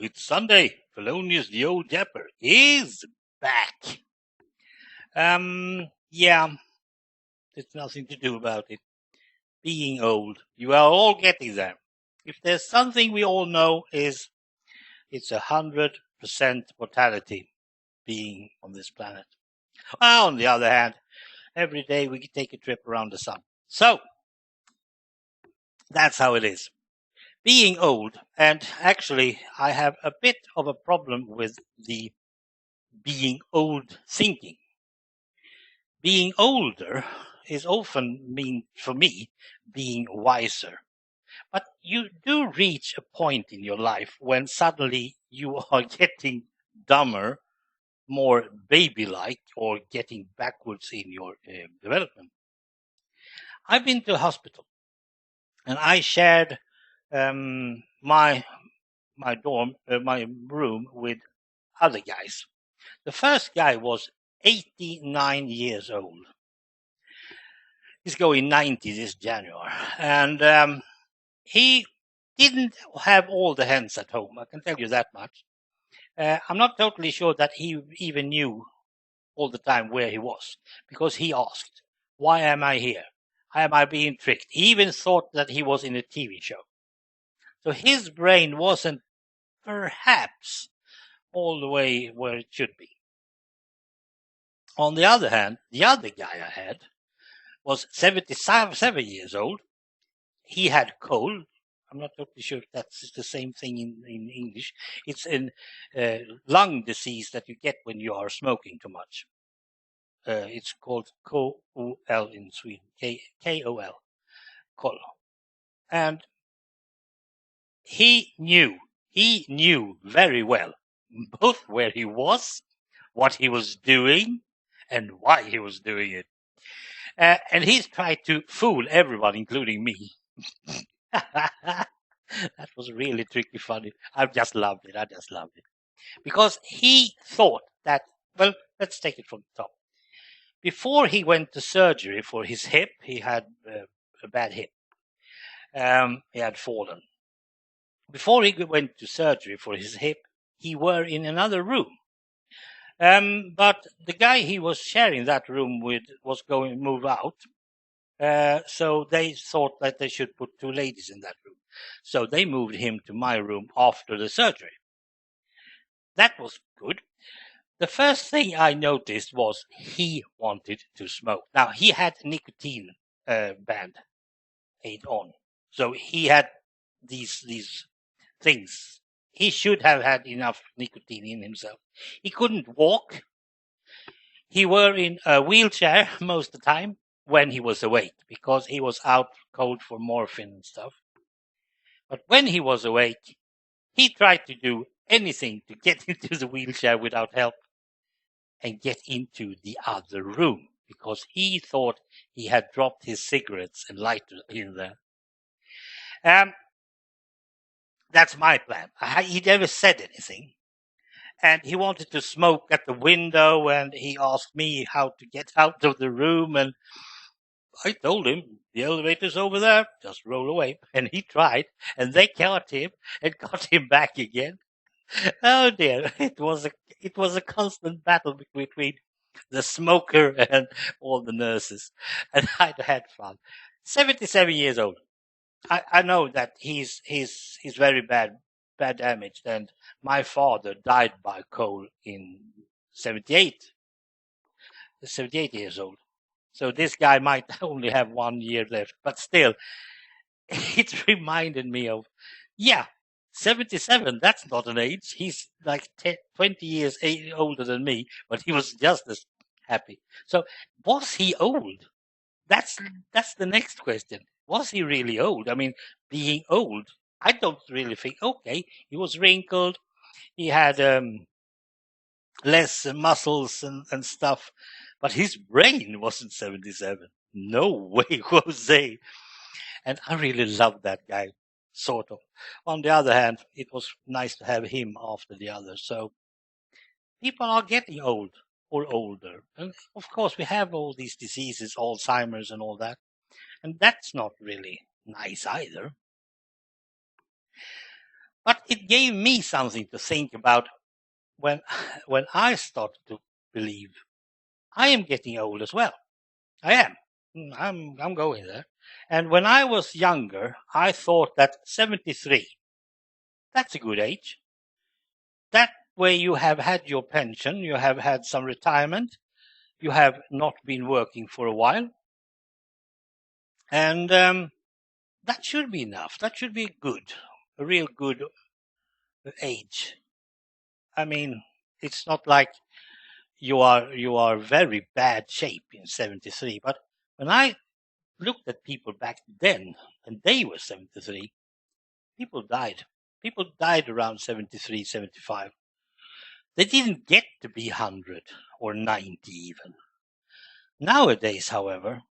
it's Sunday. Fellonius the Old Yapper is back. Yeah, there's nothing to do about it. Being old, you are all getting there. If there's something we all know is it's 100% mortality being on this planet. Well, on the other hand, every day we can take a trip around the sun. So, that's how it is. Being old, and actually I have a bit of a problem with the being old thinking. Being older is often mean for me being wiser. But you do reach a point in your life when suddenly you are getting dumber, more baby-like, or getting backwards in your development. I've been to a hospital, and I shared my dorm, my room with other guys. The first guy was 89 years old. He's going 90 this January, and he didn't have all the hens at home. I can tell you that much. I'm not totally sure that he even knew all the time where he was, because he asked, "Why am I here? Am I being tricked?" He even thought that he was in a TV show. So his brain wasn't perhaps all the way where it should be. On the other hand, the other guy I had was 77 years old. He had cold. I'm not totally sure if that's the same thing in English. It's a lung disease that you get when you are smoking too much. It's called KOL in Sweden. KOL. Kol. And he knew very well both where he was, what he was doing, and why he was doing it. And he's tried to fool everyone, including me. That was really tricky funny. I just loved it. Because he thought that, well, let's take it from the top. Before he went to surgery for his hip, he had a bad hip. He had fallen. Before he went to surgery for his hip, he were in another room. But the guy he was sharing that room with was going to move out. So they thought that they should put two ladies in that room. So they moved him to my room after the surgery. That was good. The first thing I noticed was he wanted to smoke. Now, he had nicotine band aid on. So he had these things. He should have had enough nicotine in himself. He couldn't walk. He were in a wheelchair most of the time when he was awake, because he was out cold for morphine and stuff. But when he was awake, he tried to do anything to get into the wheelchair without help and get into the other room, because he thought he had dropped his cigarettes and lighter in there. That's my plan. He never said anything. And he wanted to smoke at the window, and he asked me how to get out of the room, and I told him, the elevator's over there, just roll away. And he tried, and they caught him and got him back again. Oh dear, it was a constant battle between the smoker and all the nurses. And I'd had fun. 77 years old. I know that he's very bad damaged, and my father died by coal in 78 years old. So this guy might only have 1 year left, but still, it reminded me of, 77, that's not an age. He's like 20 years older than me, but he was just as happy. So was he old? That's the next question. Was he really old? I mean, being old, I don't really think, okay, he was wrinkled, he had less muscles and stuff, but his brain wasn't 77. No way, Jose. And I really loved that guy, sort of. On the other hand, it was nice to have him after the others. So people are getting old or older. And of course, we have all these diseases, Alzheimer's and all that. And that's not really nice either. But it gave me something to think about when when I started to believe I am getting old as well. I am. I'm going there. And when I was younger, I thought that 73, that's a good age. That way you have had your pension, you have had some retirement, you have not been working for a while. And that should be enough. That should be good, a real good age. I mean, it's not like you are very bad shape in 73, but when I looked at people back then and they were 73, people died. People died around 73, 75. They didn't get to be 100 or 90 even. Nowadays, however,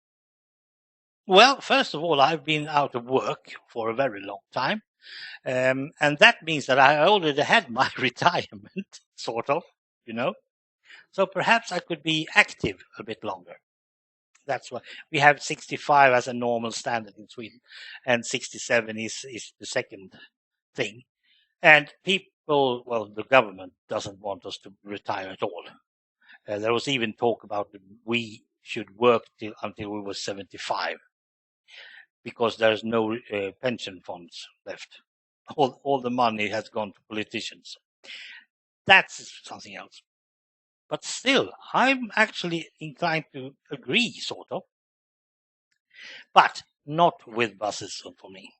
well, first of all, I've been out of work for a very long time. And that means that I already had my retirement, sort of, you know. So perhaps I could be active a bit longer. That's why we have 65 as a normal standard in Sweden, and 67 is the second thing. And people, well, the government doesn't want us to retire at all. There was even talk about we should work until we were 75 because there's no pension funds left. All the money has gone to politicians. That's something else. But still, I'm actually inclined to agree, sort of. But not with buses for me.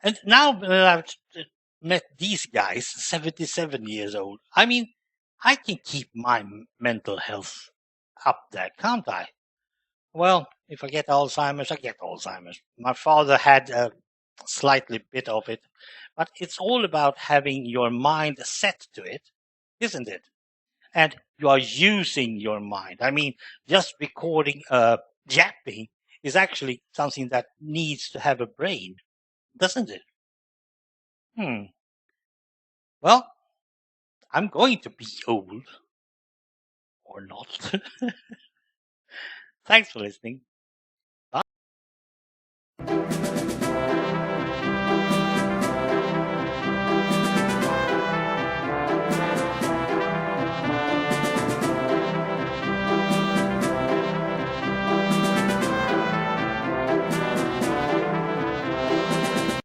And now I've met these guys, 77 years old. I mean, I can keep my mental health up there, can't I? Well, if I get Alzheimer's, I get Alzheimer's. My father had a slightly bit of it, but it's all about having your mind set to it, isn't it? And you are using your mind. I mean, just recording yapping is actually something that needs to have a brain, doesn't it? Well, I'm going to be old or not. Thanks for listening. Bye.